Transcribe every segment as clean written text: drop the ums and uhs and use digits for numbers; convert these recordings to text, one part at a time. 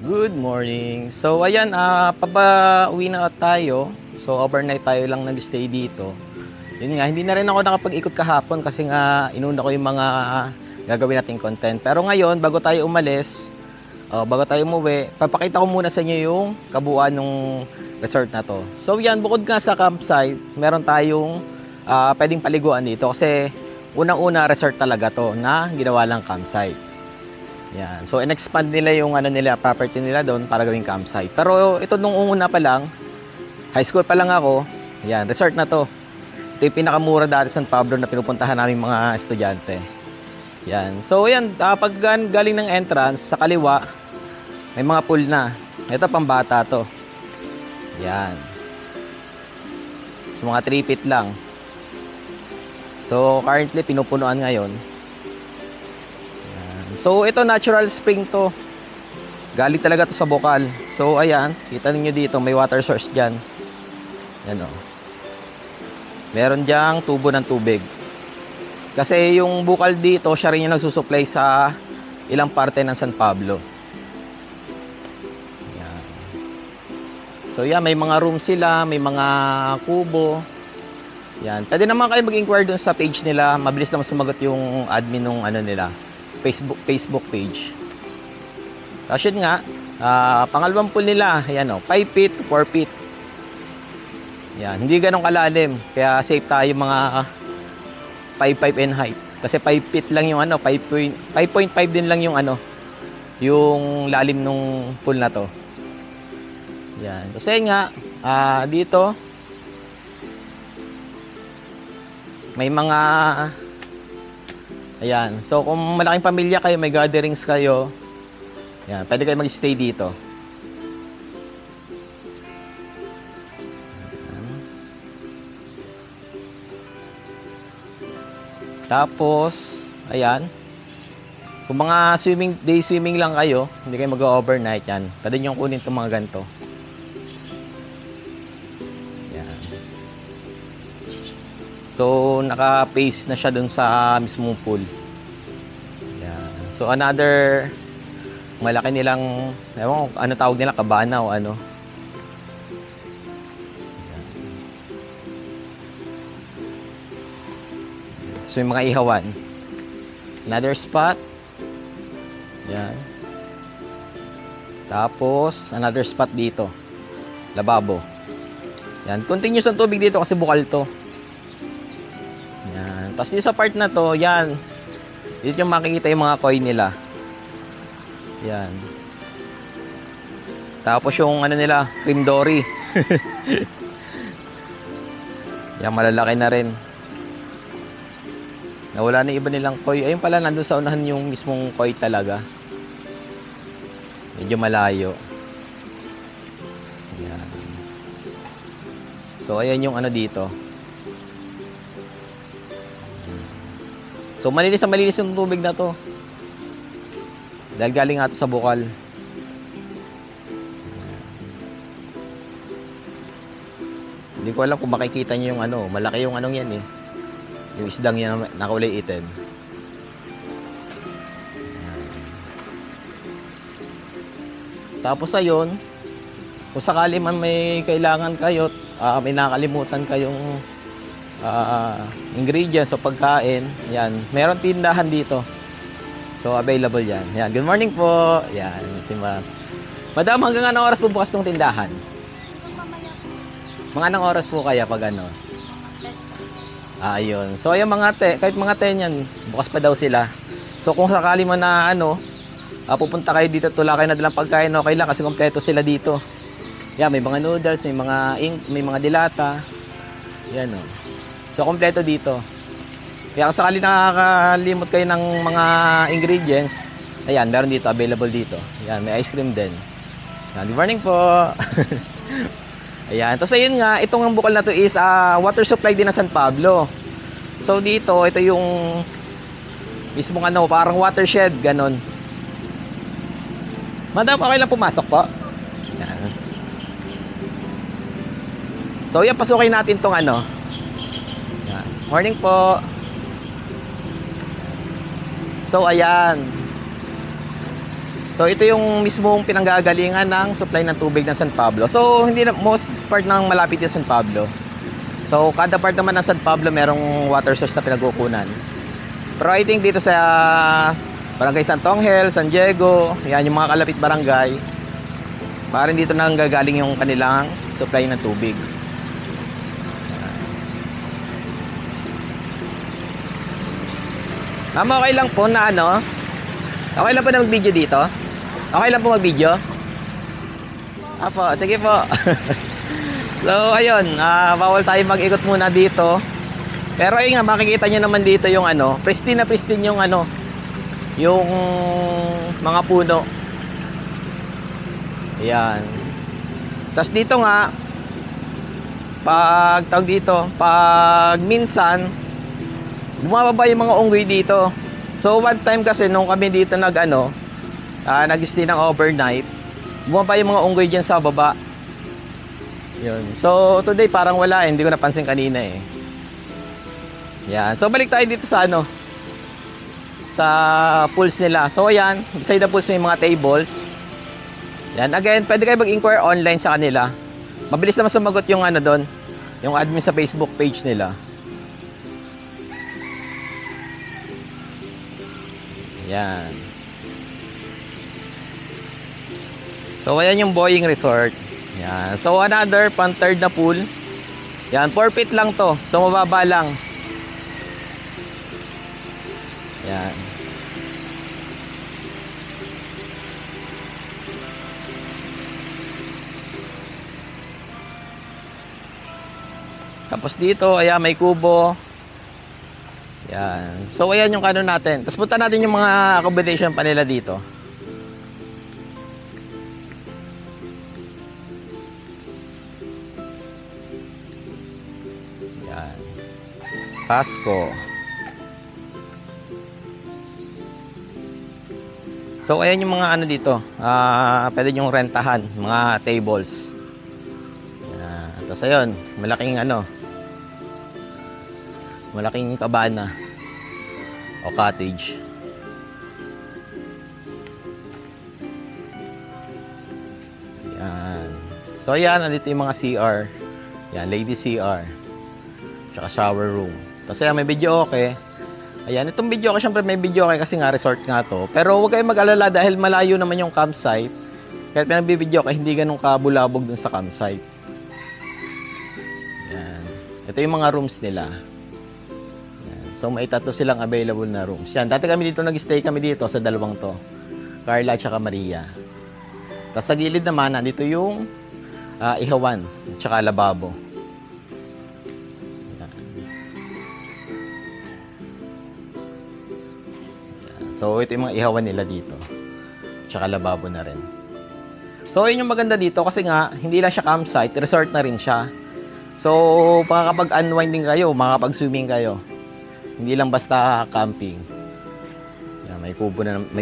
Good morning. So ayan, pabauwi na tayo. So overnight tayo lang nag-stay dito. Yun nga, hindi na rin ako nakapag-ikot kahapon kasi nga inuna ko yung mga gagawin nating content. Pero ngayon, bago tayo umalis, bago tayo umuwi, papakita ko muna sa inyo yung kabuuan ng resort na to. So yan, bukod nga sa campsite, meron tayong pwedeng paliguan dito kasi unang-una resort talaga to na ginawa lang campsite. Yan. So, in-expand nila yung property nila doon para gawing campsite. Pero ito nung una pa lang, high school pa lang ako, yan, resort na to. Ito yung pinakamura dati sa San Pablo na pinupuntahan namin mga estudyante. Yan. So, yan, pag galing ng entrance, sa kaliwa, may mga pool na. Ito, pambata to. Yan. So, mga 3 feet lang. So, currently, pinupunuan ngayon. So, ito natural spring to. Galing talaga to sa bukal. So, ayan. Kita niyo dito, may water source dyan. Yan o. Meron dyang tubo ng tubig. Kasi yung bukal dito, siya rin yung nagsusupply sa ilang parte ng San Pablo. Yan. So, yan. May mga room sila. May mga kubo. Yan. Pwede naman kayo mag-inquire dun sa page nila. Mabilis naman sumagot yung admin nung nila. Facebook page. Tapos yun nga, pangalawang pool nila, ayan o, 5 feet to 4 feet. Yan, hindi ganun kalalim. Kaya safe tayo mga 5'5" in height. Kasi 5 feet lang yung 5.5 din lang yung yung lalim nung pool na to. Yan. Kasi nga, dito, may mga ayan. So, kung malaking pamilya kayo, may gatherings kayo, ayan, pwede kayo mag-stay dito. Ayan. Tapos, ayan. Kung mga day swimming lang kayo, hindi kayo mag-overnight yan. Pwede nyo kunin itong mga ganito. Ayan. So, naka-face na siya dun sa mismong pool. Yan. So, another malaki nilang, ewan ko, ano tawag nila, kabana o ano. Yan. So, yung mga ihawan. Another spot. Yan. Tapos, another spot dito. Lababo. Yan. Continuous ang tubig dito kasi bukal to. Yan. Tapos dito sa part na to, yan. Dito yung makikita yung mga koi nila. Yan. Tapos yung nila, cream dory. Yan, malalaki na rin. Nawala na iba nilang koi. Ayun pala, nandun sa unahan yung mismong koi talaga. Medyo malayo. Yan. So, ayan yung dito. So, malinis na malinis yung tubig na to. Dahil galing nga to sa bukal. Hindi ko alam kung makikita nyo yung malaki yung yan eh. Yung isdang yan na kulay itim. Tapos ayun, kung sakali man may kailangan kayo, may nakalimutan kayong ingredients o pagkain, yan, meron tindahan dito. So, available yan. Yan, good morning po. Yan, si Ma'am. Madam, hanggang anong oras po bukas ng tindahan? Mga anong oras po kaya pag ayun. So, ayun kahit mga 10 yan, bukas pa daw sila. So, kung sakali man na pupunta kayo dito, tula kayo na dalang pagkain, okay lang kasi kompleto sila dito. Yan, may mga noodles, may mga dilata. Yan o. So, kompleto dito. Kaya kung sakali nakakalimot kayo ng mga ingredients, ayan, meron dito, available dito. Ayan, may ice cream din. Good morning po. Ayan, tapos ayun nga, itong bukal na to is water supply din ng San Pablo. So dito, ito yung mismong ano, parang watershed, ganon. Madam, okay lang pumasok po? Ayan. So yan, pasukin natin tong ano. Ayan. Morning po. So ayan. So ito yung mismong pinanggagalingan ng supply ng tubig ng San Pablo. So hindi na most part ng malapit yung San Pablo. So kada part naman ng San Pablo merong water source na pinagkukunan. Pero I think dito sa Barangay Santo Angel, San Diego, yan yung mga kalapit barangay. Parang dito na gagaling yung kanilang supply ng tubig. Okay lang po na ano? Okay lang po na mag-video dito? Okay lang po mag-video? Apo, sige po. So, ayun, bawal tayo mag-ikot muna dito. Pero ayun nga, makikita nyo naman dito yung ano, pristine na pristine yung ano, yung mga puno. Ayan. Tapos dito nga, pag minsan, bumababa yung mga unggoy dito. So, one time kasi, nung kami dito nag-stay ng overnight, bumaba yung mga unggoy dyan sa baba. Yun. So, today parang wala eh. Hindi ko napansin kanina eh. Yan. So, balik tayo dito sa sa pools nila. So, ayan. Beside the pools may mga tables. Yan. Again, pwede kayo mag-inquire online sa kanila. Mabilis naman sumagot yung doon. Yung admin sa Facebook page nila. Yan. So, ayan yung Boying Resort. Yan. So, another pang-third na pool. Yan. 4 feet lang to. So, mababa lang. Yan. Tapos dito, ayan, may kubo. Yan. So, ayan yung kano natin. Tapos punta natin yung mga accommodation pa nila dito. Yan. Pasko. So, ayan yung mga dito. Pwede yung rentahan. Mga tables. Yan. Tapos, ayun. Malaking kabana o cottage. Yan. So ayan, nandito yung mga CR. Yan, lady CR. Tsaka shower room. Tapos ayan, may video okay. Ayan, itong video okay, syempre may video okay kasi nga resort nga to. Pero huwag kayong mag-alala dahil malayo naman yung campsite. Kahit pinag-video okay, hindi ganun kabulabog dun sa campsite. Yan. Ito yung mga rooms nila. So may 3 silang available na rooms. Yan, dati kami dito nag-stay kami dito sa dalawang to. Carla at saka Maria. Tapos sa gilid naman, nandito yung ihawan at saka lababo. Yan. Yan. So ito yung mga ihawan nila dito. At saka lababo na rin. So yun yung maganda dito kasi nga, hindi lang siya campsite, resort na rin siya. So makakapag-unwinding kayo, makakapag-swimming kayo. Hindi lang basta camping. Yan, may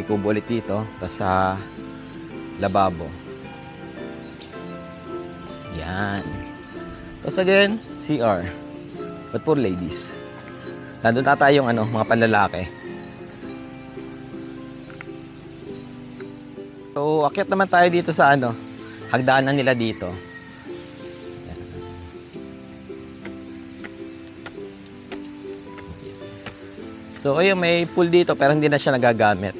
kubo ulit dito. Tapos sa lababo. Yan. Tapos again, CR. But for ladies. Nandun na tayong mga panlalaki. So, akyat naman tayo dito sa hagdanan nila dito. So, ayun, may pool dito pero hindi na siya nagagamit.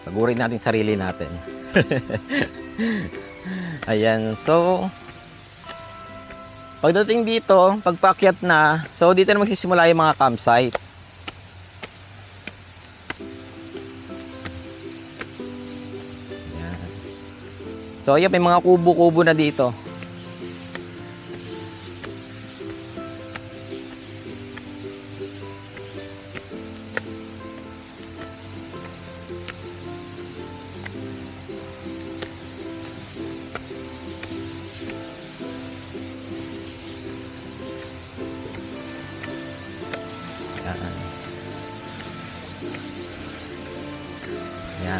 Pagurin natin sarili natin. Ayan, so pagdating dito, pagpaakyat na, so dito na magsisimula yung mga campsite. Ayan. So, ayun, may mga kubo-kubo na dito.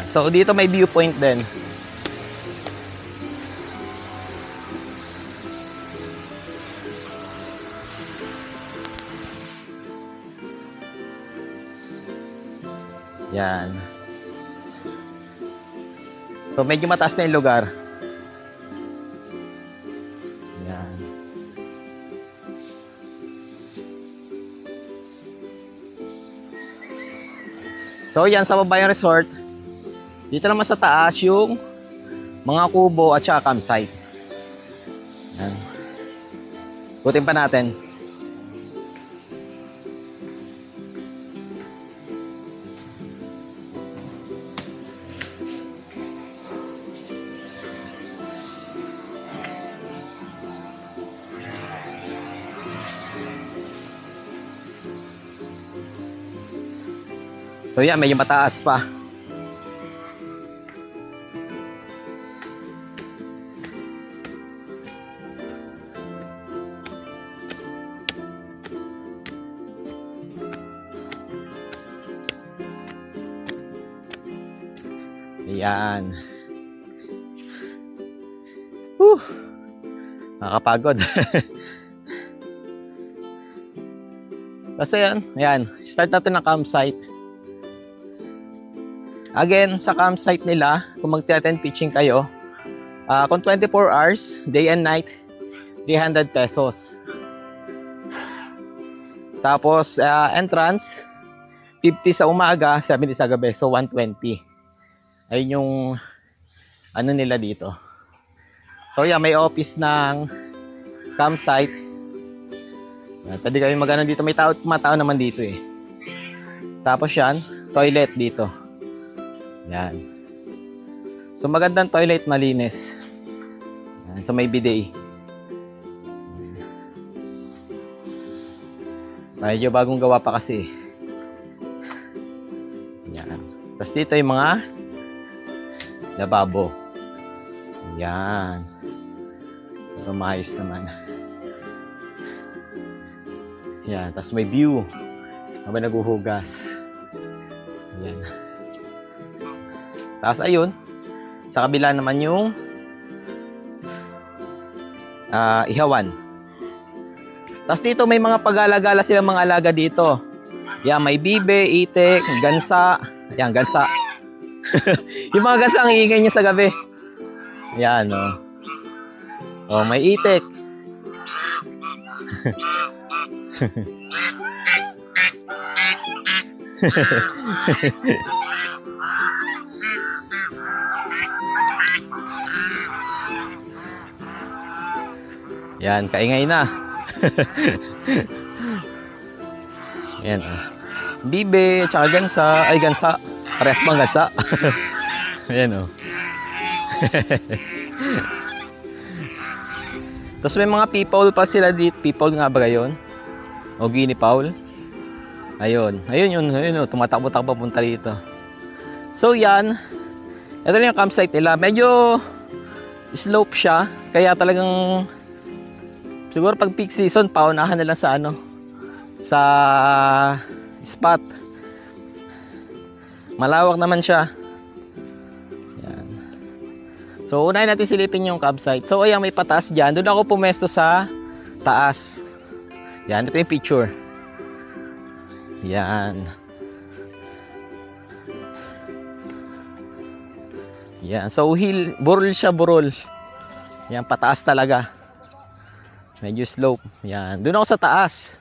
So dito may viewpoint din. Yan. So medyo mataas na yung lugar. Yan. So yan sa baba yung resort. Dito naman sa taas yung mga kubo at saka campsite. Yan. Putin pa natin. So yan, medyo mataas pa. Ayan. Nakakapagod. Kasi yan, ayan. Start natin ng campsite. Again, sa campsite nila, kung mag-tent pitching kayo, kung 24 hours, day and night, 300 pesos. Tapos, entrance, 50 sa umaga, 70 sa gabi. So, 120. Ayun yung ano nila dito. So, yeah, may office ng campsite. Pwede kayo mag-ano dito. May matao naman dito eh. Tapos yan, toilet dito. Yan. So, magandang toilet, malinis. Yan. So, may bidet. Medyo bagong gawa pa kasi. Yan. Tapos dito yung mga lababo. Yan. So, maayos naman. Yan. Tapos may view. Habang naguhugas. Yan. Tapos ayun, sa kabila naman yung ihawan. Tapos dito may mga pag-alagala silang mga alaga dito. Yan, may bibe, itik, gansa. Yan, gansa. Yung mga gansa ang iingay niya sa gabi. Yan, oh. Oh, may itik. Yan, kaingay na. Yan, oh. Bibe, tsaka gansa. Ay, gansa. Parehas bang gansa? Yan, oh. Tapos may mga people pa sila dito. People nga ba yun? O guinea fowl? Ayun. Ayun yun. Ayun, oh. Tumatakbo-takbo punta rito. So, yan. Ito na yung campsite nila. Medyo slope siya. Kaya talagang siguro pag peak season, paunahan na lang sa ano, sa spot. Malawak naman siya. Yan. So, unahin natin silipin yung campsite. So, ayan, may pataas dyan. Doon ako pumesto sa taas. Yan, ito yung picture. Yan. Yan. So, burol siya, burol. Yan, pataas talaga. Medyo slope. Yan. Doon ako sa taas.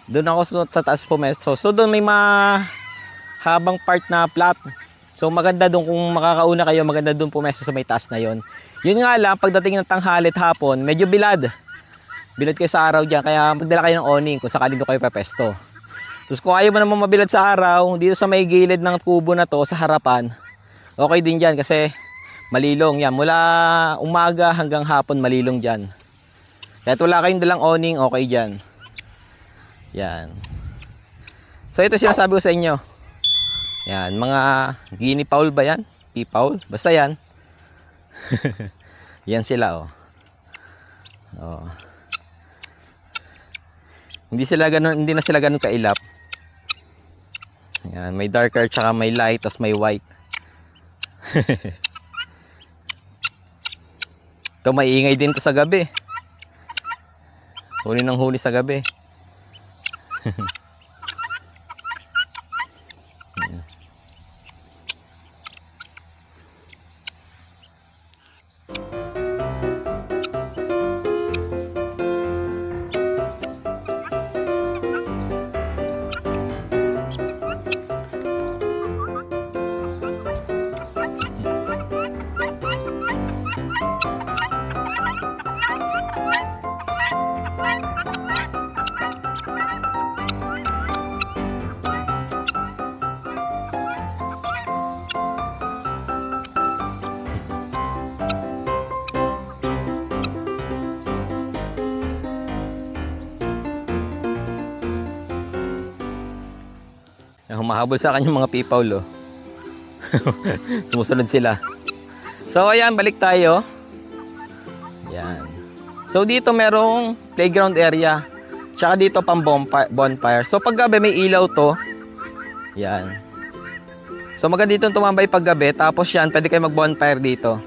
Doon ako sa taas pumesto. So, doon may mahabang part na flat. So, maganda doon kung makakauna kayo, maganda doon pumesto sa may taas na yon. Yun nga lang, pagdating ng tanghalit hapon, medyo bilad. Bilad kayo sa araw dyan. Kaya magdala kayo ng awning kung sakaling doon kayo pepesto. Tapos kung ayaw mo naman mabilad sa araw, dito sa may gilid ng kubo na to, sa harapan, okay din dyan kasi malilong. Yan, mula umaga hanggang hapon malilong dyan. Kahit wala kayong dalang awning, okay dyan. Yan. So ito sinasabi ko sa inyo. Yan, mga guinea fowl ba yan? Pea-fowl? Basta yan. Yan sila, oh. Oh. Hindi na sila ganun kailap. Yan, may darker tsaka may light, tapos may white. Ito, maiingay din to sa gabi. Huli ng huli sa gabi. Humahabol sa akin yung mga pipaw, lo. Sumusunod sila. So, ayan, balik tayo. Yan. So, dito merong playground area. Tsaka dito pang bonfire. So, pag gabi may ilaw to. Yan. So, maganda dito tumambay pag gabi. Tapos yan, pwede kayo mag-bonfire dito.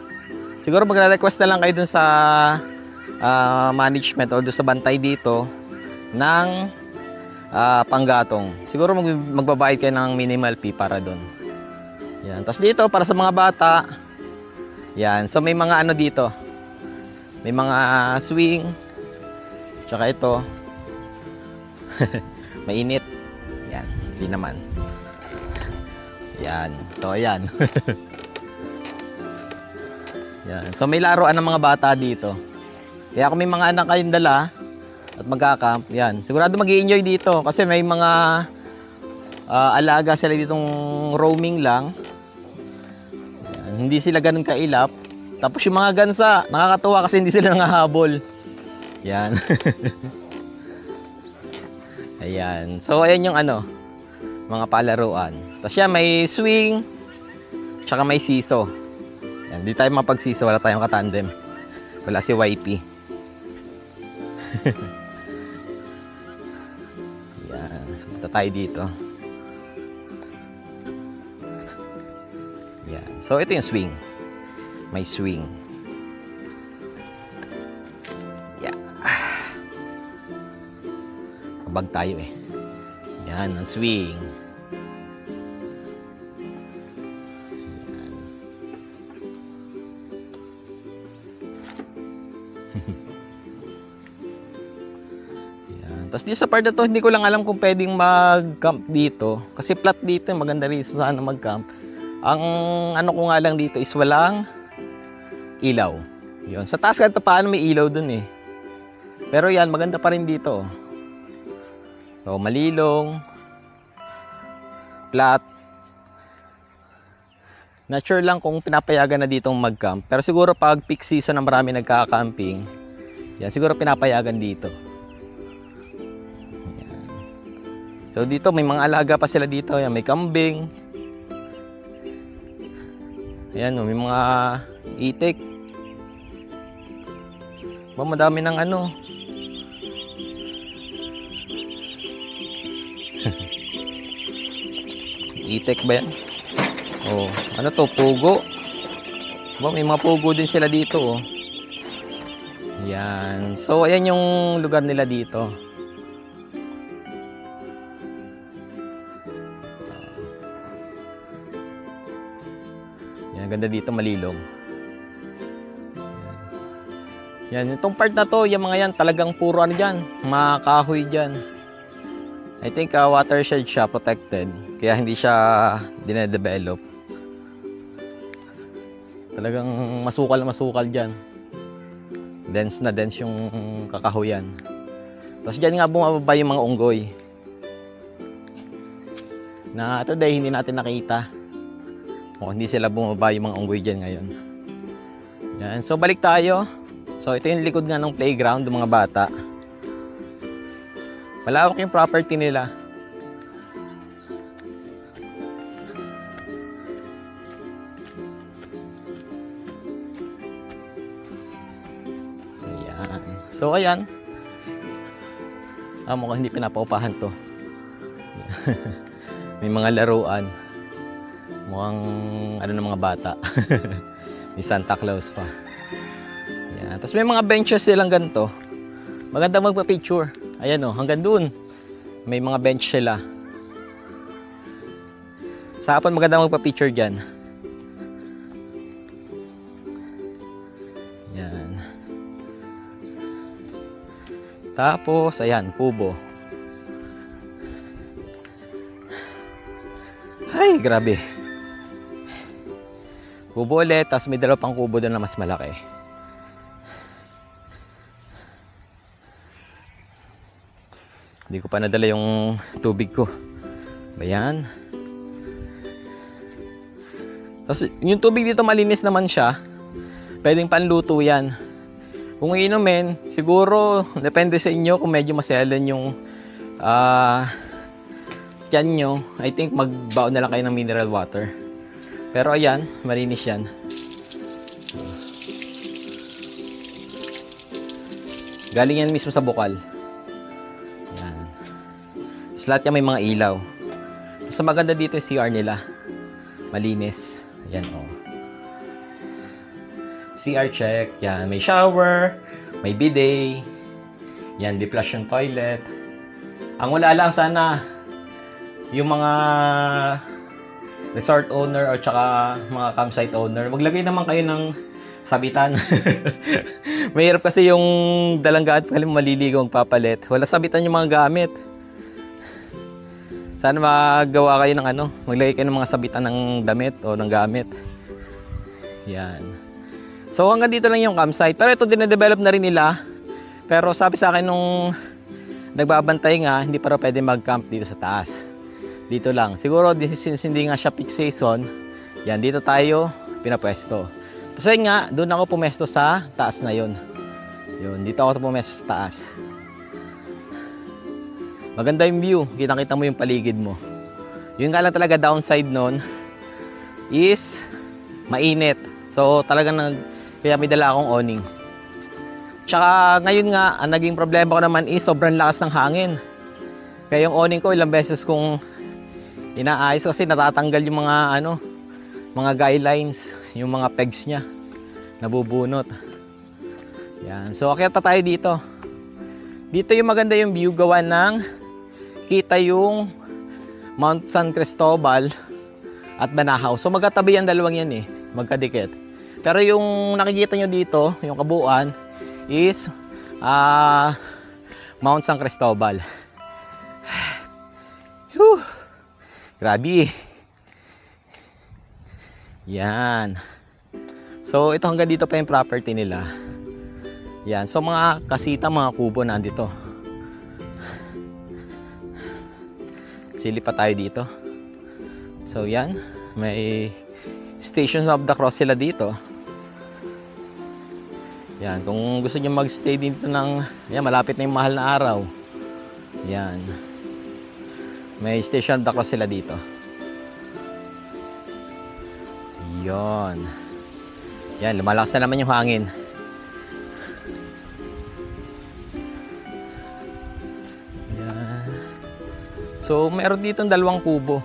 Siguro magre-request na lang kayo dun sa management o dun sa bantay dito ng panggatong. Siguro magbabayad kayo ng minimal fee para doon. Yan. Tapos dito para sa mga bata. Yan. So may mga ano dito. May mga swing. Tsaka ito. Mainit. Yan. Hindi naman. Yan. So ayan. Yan. So may laruan ng mga bata dito. Kaya kung may mga anak kayong dala at magka-camp, yan. Sigurado mag-i-enjoy dito kasi may mga alaga sila ditong roaming lang. Yan. Hindi sila ganun kailap. Tapos yung mga gansa, nakakatuwa kasi hindi sila nangahabol. Yan. Ayan. So ayan yung ano, mga palaruan. Tapos yan, may swing, tsaka may siso. Yan. Di tayo mapagsiso, wala tayong katandem. Wala si YP. Yan, punta tayo dito. Yan. So ito yung swing. May swing. Yeah. Kabag tayo eh. Yan, ang swing. Tapos dito sa part na to, hindi ko lang alam kung pwedeng mag-camp dito. Kasi flat dito, maganda rin sana mag-camp. Ang ano ko nga lang dito is walang ilaw. Yun. Sa taas kahit paano may ilaw dun eh. Pero yan, maganda pa rin dito. So, malilong. Flat. Not sure lang kung pinapayagan na ditong mag-camp. Pero siguro pag peak season na marami nagka-camping, yan, siguro pinapayagan dito. So dito may mga alaga pa sila dito. Ayan, may kambing. Ayan, may mga itik. Madami ng ano. Itik ba yan? Oh, ano to? Pugo. May mga pugo din sila dito. Oh. Ayan. So ayan yung lugar nila dito. Ganda dito, malilong. Yan, itong part na to, yung mga yan, talagang puro ano dyan, mga kahoy dyan. I think watershed siya, protected. Kaya hindi siya dinedevelop. Talagang masukal na masukal dyan. Dense na dense yung kakahuyan. Tapos dyan nga bumababa yung mga unggoy. Na today hindi natin nakita. O hindi sila bumaba yung mga unggoy dyan ngayon. Yan. So balik tayo. So ito yung likod nga ng playground ng mga bata. Malawak yung property nila. Ayan. So ayan. Mukhang hindi pinapaupahan to. May mga laruan. Mukhang ano ng mga bata. May Santa Claus pa. Yan. Tapos may mga benches silang ganito. Maganda magpa-picture. Ayan o, hanggang dun. May mga bench sila. Sa hapon maganda magpa-picture dyan. Yan. Tapos, ayan, kubo. Ay, grabe. Kubo ulit, tapos may dalawa pang kubo doon na mas malaki. Hindi ko pa nadala yung tubig ko. Ayan. Tapos yung tubig dito malinis naman siya. Pwedeng panluto yan. Kung iinumin, siguro depende sa inyo kung medyo maselan yung tiyan nyo. I think magbaon na lang kayo ng mineral water. Pero ayan, malinis yan. Galing yan mismo sa bukal. Yan. Tapos lahat yan may mga ilaw. Mas maganda dito yung CR nila. Malinis. Ayan o. CR check. Yan. May shower. May bidet. Yan. Di-flush yung toilet. Ang wala lang sana yung mga resort owner o tsaka mga campsite owner, maglagay naman kayo ng sabitan. Mahirap kasi yung dalanggaan pala maliligaw ang papalit. Wala sabitan yung mga gamit. Sana magawa kayo ng ano, maglagay kayo ng mga sabitan ng damit o ng gamit. Yan. So hanggang dito lang yung campsite. Pero ito dinedevelop na rin nila. Pero sabi sa akin nung nagbabantay nga, hindi pa pwede mag-camp dito sa taas. Dito lang. Siguro since hindi nga siya peak season, yan, dito tayo pinapwesto. Kasi nga, doon ako pumesto sa taas na yon. Yun, dito ako pumesto sa taas. Maganda yung view. Kitang-kita mo yung paligid mo. Yun nga lang talaga downside nun is mainit. So talagang kaya may dala akong awning. Tsaka ngayon nga, ang naging problema ko naman is sobrang lakas ng hangin. Kaya yung awning ko ilang beses kong inaayos kasi natatanggal yung mga ano, mga guidelines, yung mga pegs niya nabubunot. Yan. So akyat tayo dito. Dito yung maganda yung view, gawa ng kita yung Mount San Cristobal at Banahaw. So magkatabi ang dalawang yan eh, magkadikit. Pero yung nakikita nyo dito, yung kabuuan is Mount San Cristobal. Whew. Grabe. Yan. So ito hanggang dito pa yung property nila. Yan. So mga kasita, mga kubo nandito. Silip pa tayo dito. So yan. May Stations of the Cross sila dito. Yan. Kung gusto niyo magstay dito ng, yan, malapit na yung mahal na araw. Yan. May Station of the Cross sila dito. Yon. Yan, lumalakas na naman yung hangin. Yan. So, meron dito dalawang kubo.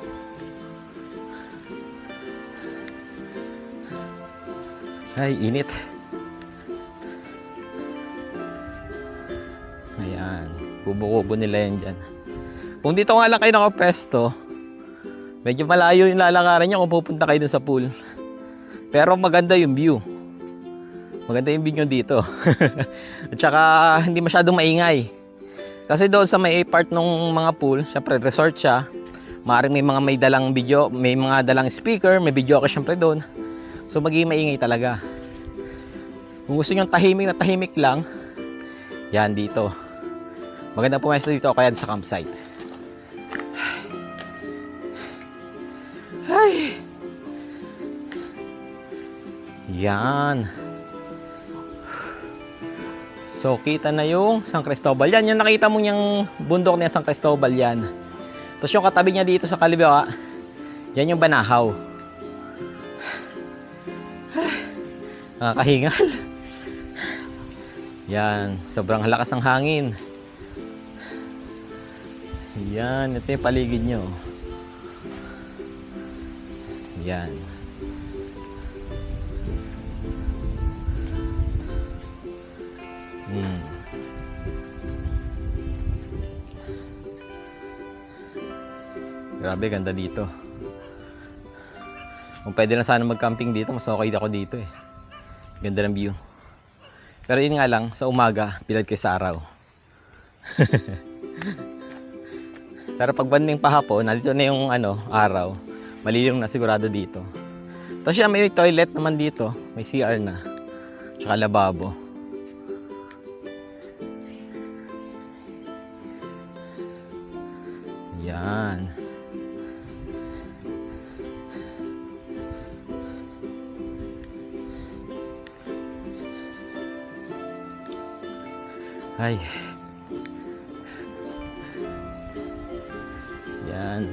Ay, init. Ayan. Kubo-kubo nila yan dyan. Kung dito nga lang kayo nakapesto, medyo malayo yung lalakaran nyo kung pupunta kayo dun sa pool. Pero maganda yung view. Maganda yung view nyo dito. At saka hindi masyadong maingay. Kasi doon sa may part ng mga pool, syempre resort siya. Maaaring may dalang video, may mga dalang speaker, may video ka syempre doon. So magiging maingay talaga. Kung gusto nyo tahimik na tahimik lang, yan dito. Maganda pumesto dito kaya sa campsite. Ay. Yan. So kita na yung San Cristobal. Yan, yung nakita mo yung bundok niya San Cristobal yan. Tapos yung katabi niya dito sa kaliwa, yan yung Banahaw. Nakakahingal. Yan, sobrang lakas ng hangin. Yan, ito yung paligid nyo. Yan. Grabe, ganda dito. Kung pwede na sana mag-camping dito, mas okay ako dito eh. Ganda ng view. Pero yun nga lang, sa umaga, pilad kayo sa araw. Pero pag banding pahapon, nandito na yung araw, malilim na sigurado dito. Tapos siya, may toilet naman dito. May CR na. Tsaka lababo. Yan. Ay. Yan.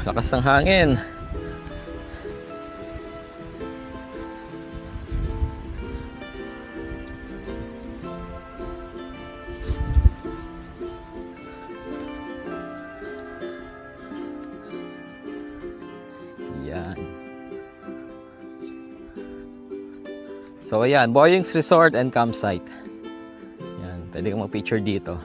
Lakas ng hangin. Yan. So ayan, Boying's Resort and Campsite. Yan, pwede kang mag-picture dito.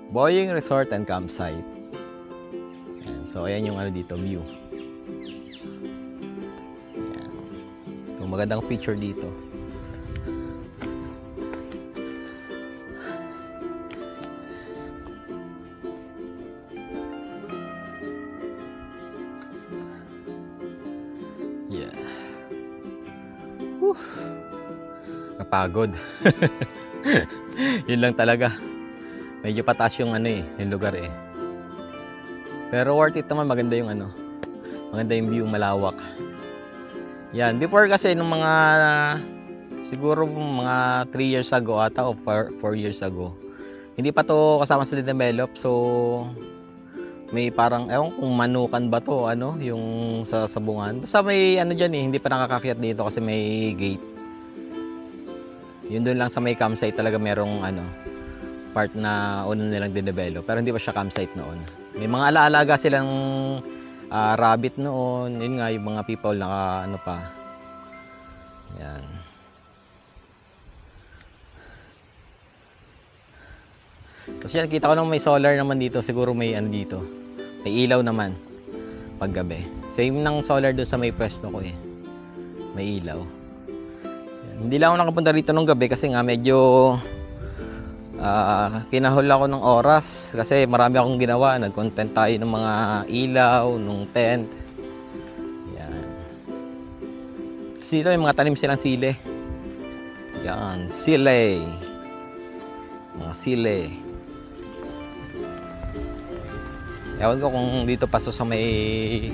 Boying Resort and Campsite. Yan, so ayan yung dito, view. Yan. So, magandang picture dito. Yeah. Kapagod. Yun lang talaga. Medyo pataas yung yung lugar eh. Pero worth it naman, maganda yung maganda yung view, malawak. Yan, before kasi nung mga siguro mga 3 years ago ata o 4 years ago. Hindi pa to kasama sa develop, so may parang ewan kung manukan ba to yung sa sabungan. Basta may diyan eh, hindi pa nakakakyat dito kasi may gate. Yun doon lang sa may campsite talaga merong part na una nilang dinevelop, pero hindi pa siya campsite noon. May mga alaalaga silang rabbit noon. Yun nga yung mga people na pa. Yan. Tapos yan, kita ko naman may solar naman dito. Siguro may dito. May ilaw naman paggabi. Same ng solar doon sa may pwesto ko eh. May ilaw. Yan. Hindi lang ako nakapunta rito nung gabi kasi nga medyo kinahol ako ng oras kasi marami akong ginawa. Nag-content tayo ng mga ilaw, ng tent. Yan. Sila yung mga tanim silang sili. Yan, sili. Mga sili. Ewan ko kung dito paso sa may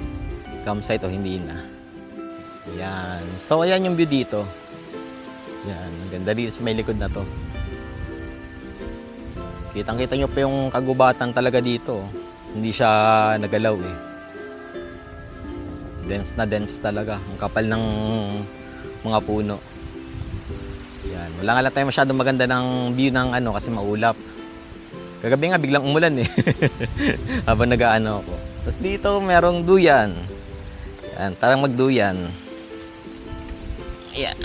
campsite o hindi na. Yan. So, ayan yung view dito. Yan. Ang ganda dito sa may likod na to. Kitang-kita nyo pa yung kagubatan talaga dito. Hindi siya nagalaw eh. Dense na dense talaga. Ang kapal ng mga puno. Yan. Wala nga lang tayo masyadong maganda ng view ng kasi maulap. Kagabi nga biglang umulan eh. Habang ako. Tapos dito merong duyan. Yan, tarang magduyan. Ayan.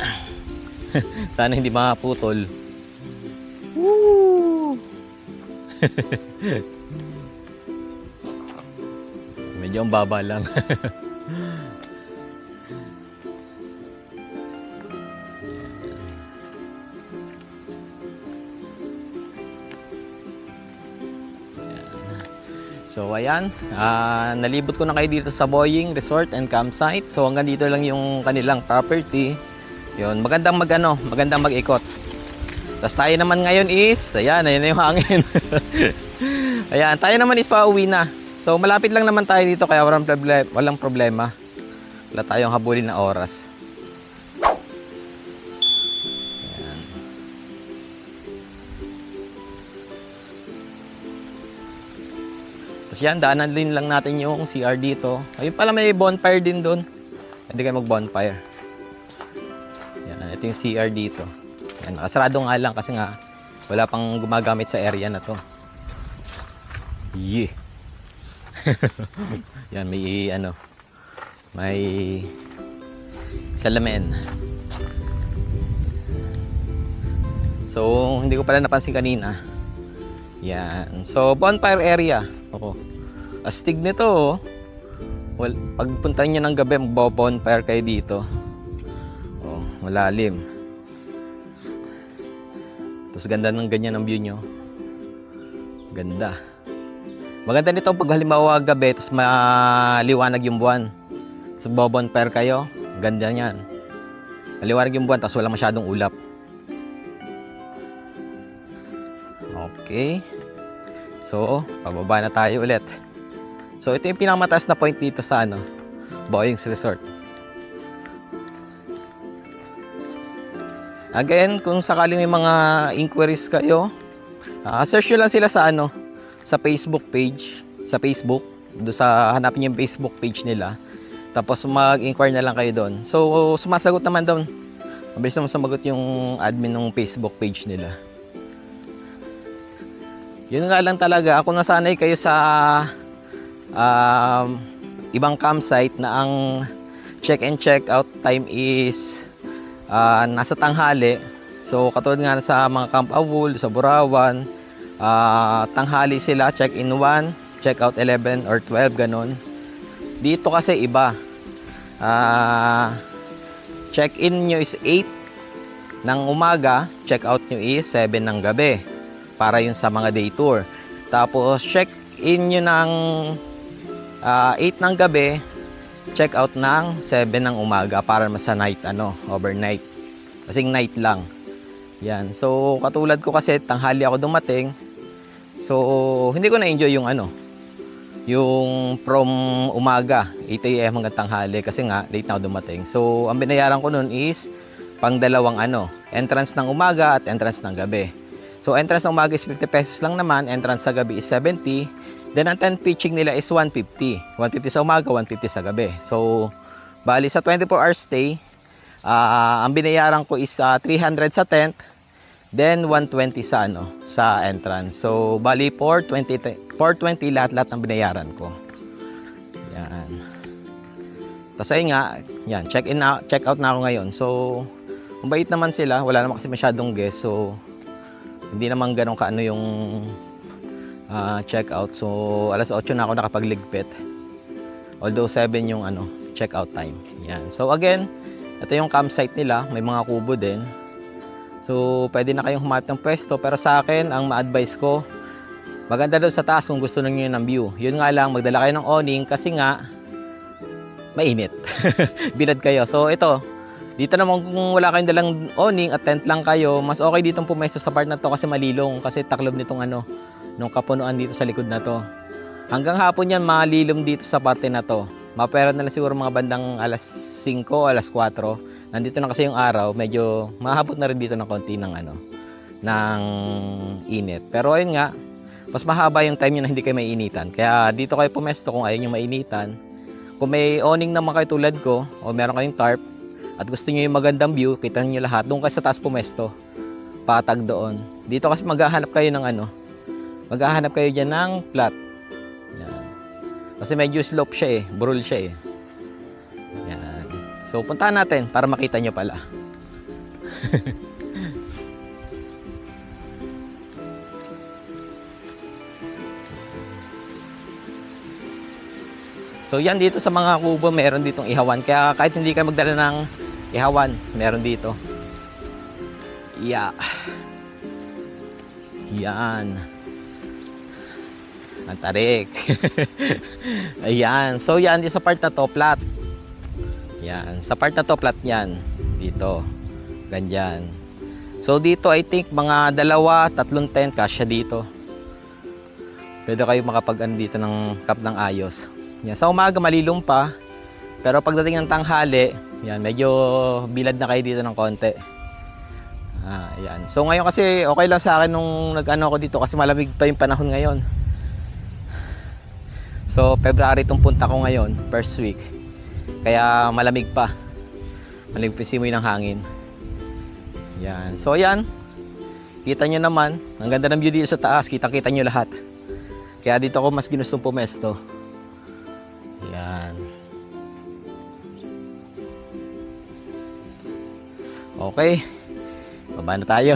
Sana hindi makaputol. Woo! Medyo ang baba lang. So ayan, nalibot ko na kayo dito sa Boying Resort and Campsite. So hanggang dito lang yung kanilang property. Yun, magandang mag-ikot. Tapos tayo naman ngayon is, ayan na yung hangin. Ayan, tayo naman is pauwi na. So malapit lang naman tayo dito kaya walang problema. Wala tayong habulin na oras. Ayan. Tapos yan, daanan din lang natin yung CR dito. Ayun pala, may bonfire din doon. Hindi kayo mag-bonfire. Yan, ito yung CR dito. Yan, nakasarado nga lang kasi nga Wala pang gumagamit sa area na to. Yeah. Yan, may ano, may salamin. So, hindi ko pala napansin kanina. Yan. So, bonfire area. Oo. Astig nito, oh. Well, pagpunta nyo ng gabi, magbo-bonfire kayo dito. Oh, malalim. Tapos ganda ng ganyan ang view nyo. Ganda. Maganda nito pag halimbawa gabi, tapos maliwanag yung buwan. Tapos bonfire kayo. Ganda niyan. Maliwanag yung buwan, tapos wala masyadong ulap. Okay. So, pababa na tayo ulit. So, ito yung pinakamataas na point dito sa ano, Boying's Resort. Again, kung sakaling may mga inquiries kayo, search nyo lang sila sa ano, sa Facebook page, sa Facebook, do sa hanapin yung Facebook page nila. Tapos mag-inquire na lang kayo doon. So, sumasagot naman doon. Mabilis naman sumagot yung admin ng Facebook page nila. Yun nga lang talaga, kung nasanay kayo sa ibang campsite na ang check and check out time is nasa tanghali. So katulad nga sa mga Camp Awol, sa Burawan, tanghali sila, check in 1, check out 11 or 12, ganun. Dito kasi iba. Check in nyo is 8 ng umaga, check out nyo is 7 ng gabi. Para yun sa mga day tour. Tapos check in nyo ng 8 ng gabi, check out ng 7 ng umaga para sa night, ano, overnight. Kasing night lang. Yan. So, katulad ko kasi tanghali ako dumating. So, hindi ko na-enjoy yung ano, yung from umaga, 8 AM hanggang tanghali kasi nga late na ako dumating. So, ang binayaran ko nun is pang dalawang ano, entrance ng umaga at entrance ng gabi. So, entrance ng umaga is 50 pesos lang naman, entrance sa gabi is 70. Then, ang tent pitching nila is 150. 150 sa umaga, 150 sa gabi. So, bali sa 24 hours stay, ang binayaran ko is 300 sa tent, then 120 sa ano, sa entrance. So, bali 420 lahat-lahat ng binayaran ko. Yan. Tapos ayun nga, yan, check out na ako ngayon. So, mabait naman sila, wala naman kasi masyadong guest. So, hindi naman ganun kaano yung check out. So, alas 8 na ako nakapagligpit. Although 7 yung ano, check out time. Yan. So, again, ito yung campsite nila. May mga kubo din. So, pwede na kayong humanap ng pwesto. Pero sa akin, ang ma-advise ko, maganda doon sa taas kung gusto niyo ng view. Yun nga lang, magdala kayo ng awning kasi nga, mainit. Bilad kayo. So, ito, dito naman kung wala kayong dalang awning at tent lang kayo, mas okay ditong pumesto sa part na to kasi malilong. Kasi taklob nitong ano, nung kapunuan dito sa likod na to. Hanggang hapon yan, malilom dito sa parte na to. Mapera na lang siguro mga bandang alas 5, alas 4. Nandito na kasi yung araw, medyo mahabot na rin dito ng konti ng ano, ng init. Pero ayun nga, mas mahaba yung time nyo na hindi kayo maiinitan. Kaya dito kayo pumesto kung ayaw nyo mainitan. Kung may awning naman kayo tulad ko, o meron kayong tarp, at gusto nyo yung magandang view, kita nyo lahat, doon kayo sa taas pumesto. Patag doon. Dito kasi maghahanap kayo ng ano, maghahanap kayo dyan ng flat. Yan. Kasi medyo slope siya eh, burol siya eh. Yan. So, puntahan natin para makita nyo pala. So, yan dito sa mga kubo, meron ditong ihawan. Kaya kahit hindi kayo magdala ng ihawan, meron dito. Yeah. Yan. Ang tarik. Ayan. So, yan. Sa part na to, flat. Yan. Sa part na to, flat yan. Dito. Ganyan. So, dito, I think, mga 2, 3 tent, kasya dito. Pwede kayo makapag-ano dito ng cup ng ayos. Yan. Sa umaga, malilong pa. Pero pagdating ng tanghali, yan, medyo bilad na kayo dito ng konti. Yan. So, ngayon kasi, okay lang sa akin nung nag-ano ako dito kasi malamig pa yung panahon ngayon. So, February itong punta ko ngayon, first week. Kaya malamig pa. Malamig pa simoy ng hangin. Yan. So, yan. Kita nyo naman, ang ganda ng view dito sa taas. Kita-kita nyo lahat. Kaya dito ako mas ginustong pumesto. Yan. Okay. Baba na tayo.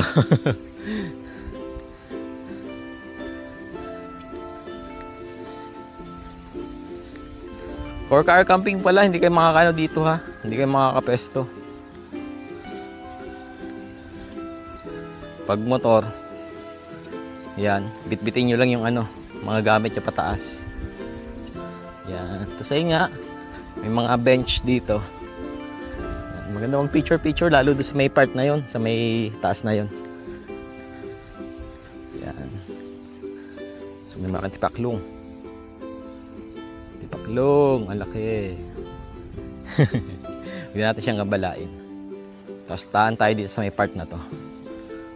For car camping pala, hindi kayo makakano dito ha. Hindi kayo makakapesto. Pag motor, yan, bitbitin nyo lang yung ano, mga gamit nyo pataas. Yan. Tapos ayun nga, may mga bench dito. Yan. Maganda mong picture lalo doon sa may part na yon, sa may taas na yon. Yan. So may mga tipaklong. Tipaklong, ang laki. Hindi natin siyang kabalain. Tapos taan tayo dito sa may part na to.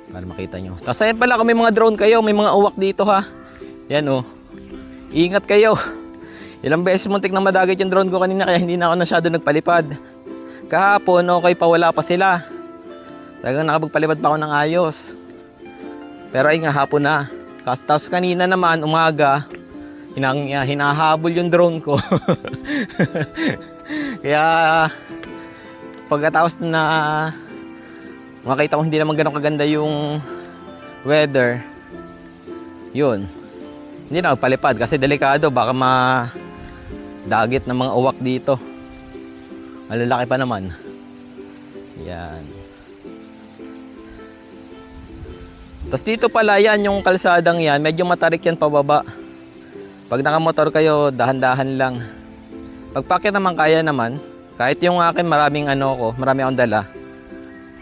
Para makita nyo. Tapos ayan pala, kung may mga drone kayo, may mga uwak dito ha. Yan oh. Ingat kayo. Ilang beses muntik na madagat yung drone ko kanina, kaya hindi na ako masyado nagpalipad. Kahapon, okay pa, wala pa sila. Talagang nakapagpalipad pa ako ng ayos. Pero ay nga, hapon na. Tapos kanina naman, umaga, hinahabol yung drone ko. Kaya, pagkatapos na makita ko hindi naman ganun kaganda yung weather, yun, hindi na magpalipad kasi delikado, baka madagit ng mga uwak dito. Malalaki pa naman. Yan. Tapos dito pala yan, yung kalsadang yan, medyo matarik yan pababa. Pag nakamotor kayo, dahan-dahan lang. Pagpakit naman kaya naman, kahit yung akin marami akong dala,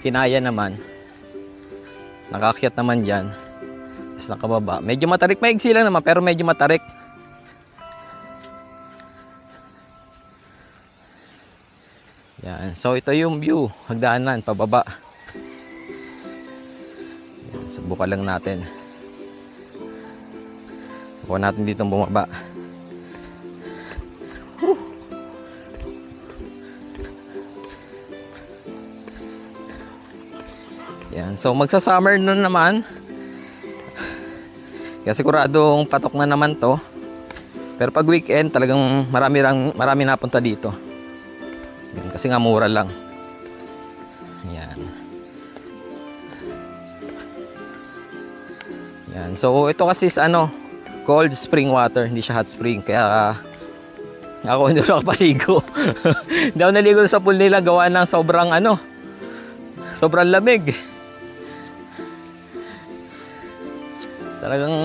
kinaya naman. Nakakyat naman dyan. Tapos nakababa. Medyo matarik. Maigsi lang naman pero medyo matarik. Yan. So ito yung view. Hagdanan. Pababa. Yan. Subukan lang natin. Subukan natin dito bumaba. Yan. So magsa-summer na naman. Kaya siguradong patok na naman to. Pero pag weekend talagang marami napunta dito. Yan, kasi nga mura lang. Yan. Yan. So ito kasi is cold spring water, hindi siya hot spring. Kaya ako hindi ako nakapaligo. Hindi ako naligo sa pool nila, gawa ng sobrang lamig. Talagang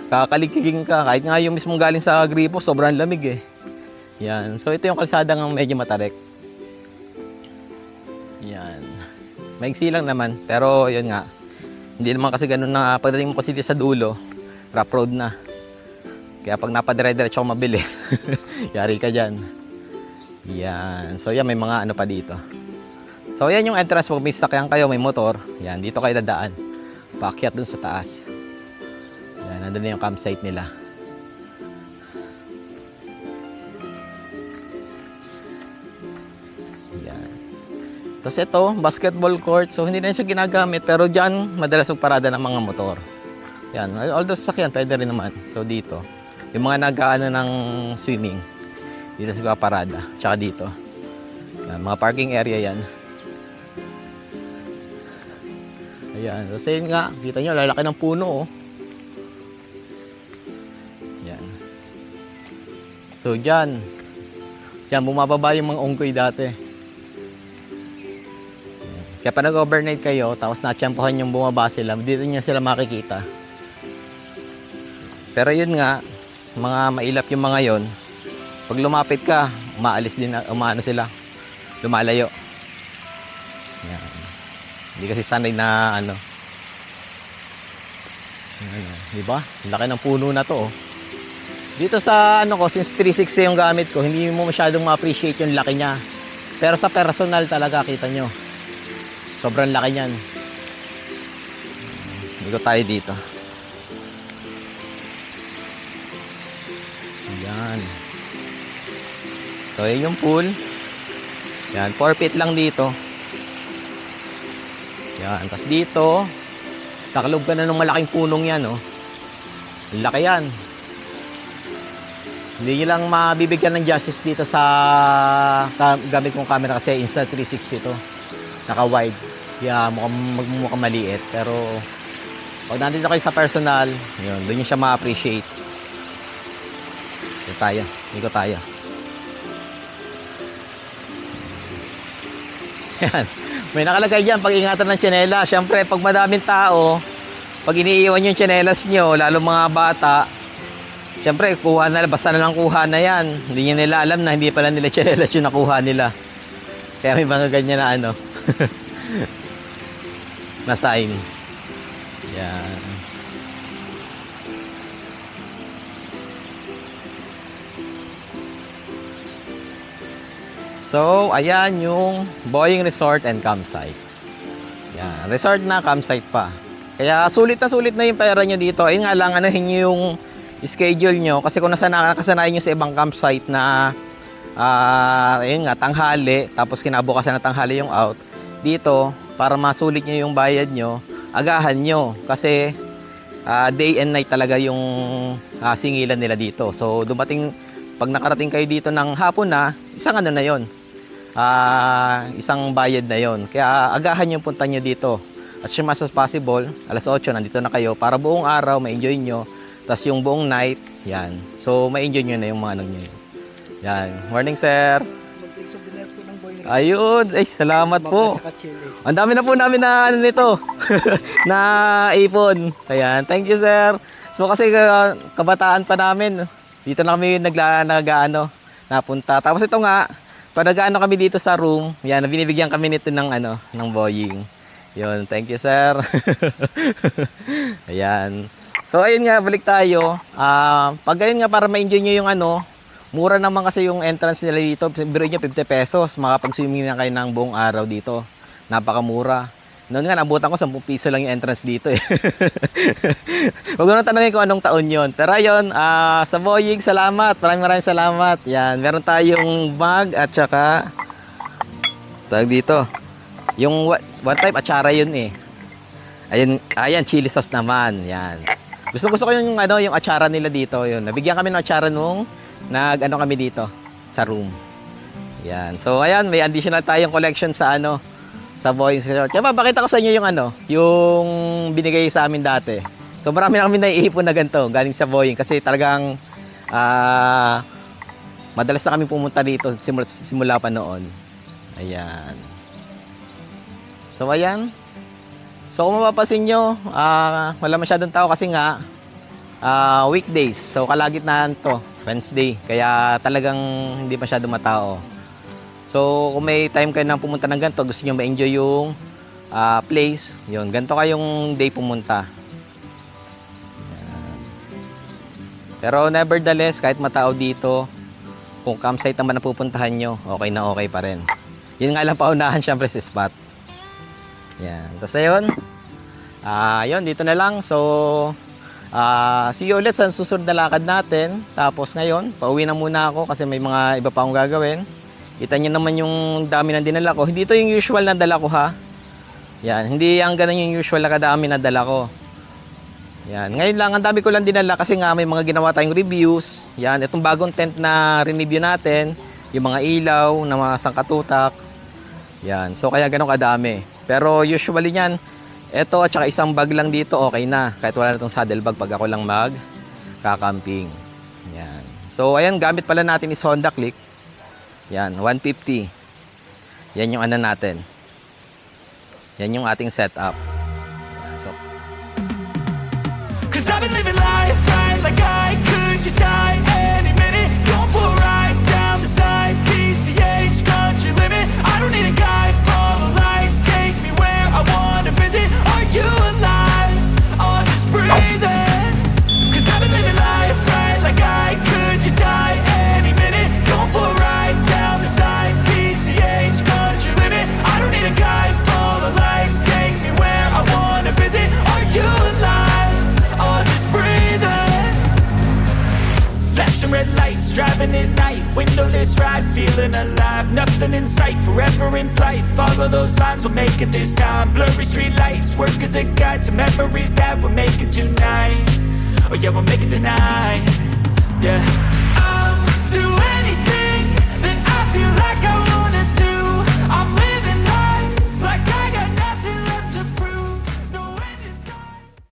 kakaligiging ka. Kahit nga yung mismong galing sa gripo, sobrang lamig eh. Yan. So ito yung kalsada ng medyo matarik. Yan. Maigsi lang naman. Pero yun nga. Hindi naman kasi ganun na pagdating mo kasi sa dulo, rough road na. Kaya pag napadire-diretso ako mabilis, yari ka dyan. Yan. So yan, may mga pa dito. So yan yung entrance. Pag may sakyan kayo, may motor. Yan. Dito kayo dadaan. Paakyat dun sa taas. Yan, nandun na yung campsite nila. Yan. Tapos ito, basketball court. So hindi na siya ginagamit, pero dyan madalas magparada ng mga motor. Yan, although sasakyan, pwede rin naman. So dito, yung mga nag-aano ng swimming, dito sa parada. Tsaka dito. Yan, mga parking area yan. Ayan, so yun nga, kita nyo, lalaki ng puno oh. Yan. So dyan bumababa yung mga unggoy dati. Yan. Kaya pa nag-overnight kayo, tapos natsyempohan yung bumaba sila, dito nyo sila makikita. Pero yun nga, mga mailap yung mga yon. Pag lumapit ka, umaalis din, sila, lumalayo. Yan. Hindi kasi sanay na diba? Laki ng puno na to oh. Dito sa since 360 yung gamit ko, hindi mo masyadong ma-appreciate yung laki niya. Pero sa personal talaga, kita nyo. Sobrang laki niyan. Dito tayo dito. Ayan. So yun yung pool. Yan, 4 feet lang dito. Yan, tapos dito Takalob ka na ng malaking punong yan, oh. Ang laki yan. Hindi nyo lang mabibigyan ng justice dito sa gamit kong camera kasi Insta360 to. Naka-wide. Kaya mukhang maliit. Pero pag nandito kayo sa personal, yun, doon nyo siya ma-appreciate. Ito tayo. Iko tayo. Yan. May nakalagay dyan, pag-ingatan ng tsinela. Siyempre, pag madaming tao, pag iniiwan yung tsinelas nyo, lalo mga bata, siyempre, kuha na, basta na lang kuha na yan. Hindi nila alam na hindi pala nila tsinelas yung nakuha nila. Kaya may mga ganyan na ano. Na sign. Yan. So, ayan yung Boying Resort and Campsite. Yan. Resort na, campsite pa. Kaya sulit na yung pera nyo dito. Ayun nga lang, anuhin nyo yung schedule nyo. Kasi kung nakasanayan nyo sa ibang campsite na ayun nga, tanghali, tapos kinabukasan na tanghali yung out. Dito, para masulit nyo yung bayad nyo, agahan nyo. Kasi day and night talaga yung singilan nila dito. So, pag nakarating kayo dito ng hapon na, isang ano na yon, isang bayad na yon. Kaya agahan yung punta nyo dito. At as much as possible, alas 8 nandito na kayo para buong araw ma-enjoy nyo. Tapos yung buong night, yan. So, ma-enjoy nyo na yung mga ano nyo. Yan. Morning, sir. Ayun. Ay, salamat po. Ang dami na po namin na ano nito. Na ipon. Ayan. Thank you, sir. So, kasi kabataan pa namin. Dito na kami napunta. Tapos ito nga, pag nag-ano kami dito sa room, yan, binibigyan kami nito ng Boying. Yun, thank you, sir. Ayan. So, ayun nga, balik tayo. Pag ayun nga, para ma-enjoy nyo yung mura naman kasi yung entrance nila dito. Biro nyo, 50 pesos. Makapag-swimming na kayo ng buong araw dito. Napakamura. Noon nga, nabutan ko 10 piso lang yung entrance dito eh. Huwag mo nang tanongin kung anong taon yon. Pero ayun, sa Boying, salamat. Maraming salamat. Yan, meron tayong mug at saka tawag dito. Yung one type atsara yun eh. Ayan, chili sauce naman. Yan. Gusto ko yung yung atsara nila dito. Yun. Nabigyan kami ng atsara nung kami dito sa room. Yan. So ayan, may additional tayong collection sa sa Boying Resort. Kaya pakita ko sa inyo yung binigay sa amin dati. So marami na kami naiipon na ganito galing sa Boying kasi talagang madalas na kami pumunta dito simula pa noon. Ayan. So ayan. So kung mapapansin nyo, wala masyadong tao kasi nga weekdays. So kalagitnaan to, Wednesday. Kaya talagang hindi masyadong matao. So, kung may time kayo nang pumunta ng ganito, gusto nyo ma-enjoy yung place, yun, ganito kayong day pumunta. Yan. Pero nevertheless, kahit matao dito, kung campsite naman na pupuntahan nyo, okay na okay pa rin. Yun nga lang paunahan syempre sa spot. Yan. Tapos ayun, yun, dito na lang. So, see you ulit sa susunod na lakad natin. Tapos ngayon, pauwi na muna ako kasi may mga iba pa akong gagawin. Kita nyo naman yung dami ng dinala ko. Hindi ito yung usual na dala ko ha. Yan, hindi ang ganun yung usual na kadami na dala ko. Yan, ngayon lang, ang dami ko lang dinala kasi nga may mga ginawa tayong reviews. Yan, itong bagong tent na review natin. Yung mga ilaw, na mga sangkatutak. Yan, so kaya ganun kadami. Pero usually yan, ito at saka isang bag lang dito, okay na. Kahit wala na itong saddle bag pag ako lang mag-kakamping. Yan. So ayan, gamit pala natin is Honda Click. Yan, 150. Yan yung natin. Yan yung ating setup. Yan, so. 'Cause I've been living life right like I could just die any minute. Going for a ride down the side, PCH country limit. I don't need a guide, follow lights, take me where I wanna visit. Are you alive? Or just breathing? 'Cause I've been living life right like I could just die any minute. Going for a ride down the side, PCH country limit. I don't need a guide, follow lights, take me where I wanna visit. Are you alive? Or just breathing? lights, driving at night, windowless ride, feeling alive. Nothing in sight, forever in flight. Follow those lines, we'll make it this time. Blurry street lights, work as a guide to memories that we're making tonight. Oh yeah, we'll make it tonight. Yeah.